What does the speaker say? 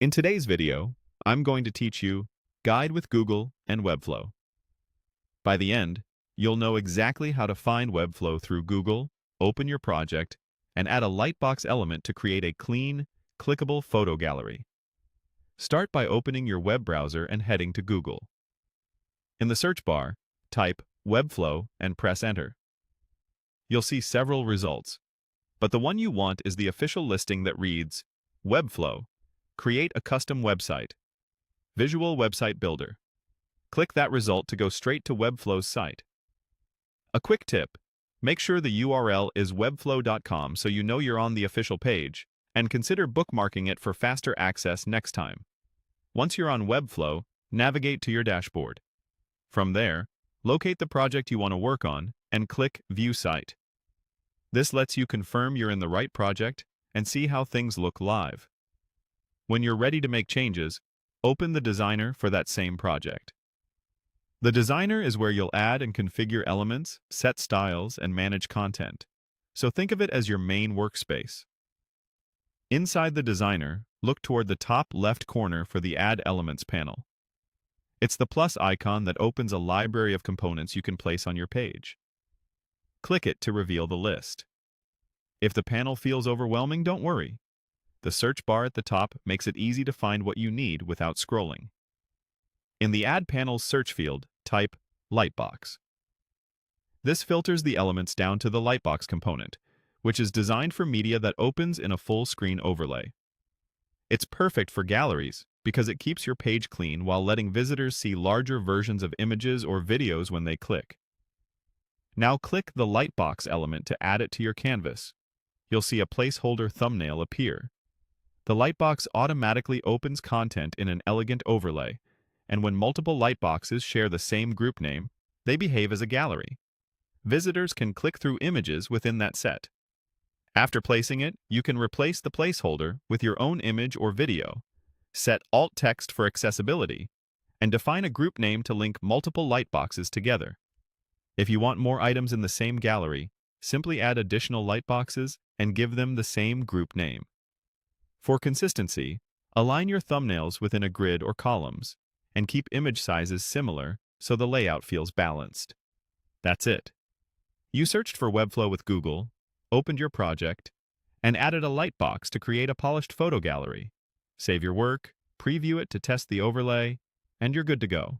In today's video, I'm going to teach you Guide with Google and Webflow. By the end, you'll know exactly how to find Webflow through Google, open your project, and add a Lightbox element to create a clean, clickable photo gallery. Start by opening your web browser and heading to Google. In the search bar, type Webflow and press Enter. You'll see several results, but the one you want is the official listing that reads, Webflow. Create a custom website. Visual Website Builder. Click that result to go straight to Webflow's site. A quick tip: make sure the URL is webflow.com so you know you're on the official page, and consider bookmarking it for faster access next time. Once you're on Webflow, navigate to your dashboard. From there, locate the project you want to work on and click View Site. This lets you confirm you're in the right project and see how things look live. When you're ready to make changes, open the designer for that same project. The designer is where you'll add and configure elements, set styles, and manage content. So think of it as your main workspace. Inside the designer, look toward the top left corner for the Add Elements panel. It's the plus icon that opens a library of components you can place on your page. Click it to reveal the list. If the panel feels overwhelming, don't worry. The search bar at the top makes it easy to find what you need without scrolling. In the Add Panel's search field, type Lightbox. This filters the elements down to the Lightbox component, which is designed for media that opens in a full-screen overlay. It's perfect for galleries because it keeps your page clean while letting visitors see larger versions of images or videos when they click. Now click the Lightbox element to add it to your canvas. You'll see a placeholder thumbnail appear. The Lightbox automatically opens content in an elegant overlay, and when multiple Lightboxes share the same group name, they behave as a gallery. Visitors can click through images within that set. After placing it, you can replace the placeholder with your own image or video, set alt text for accessibility, and define a group name to link multiple Lightboxes together. If you want more items in the same gallery, simply add additional Lightboxes and give them the same group name. For consistency, align your thumbnails within a grid or columns, and keep image sizes similar so the layout feels balanced. That's it. You searched for Webflow with Google, opened your project, and added a Lightbox to create a polished photo gallery. Save your work, preview it to test the overlay, and you're good to go.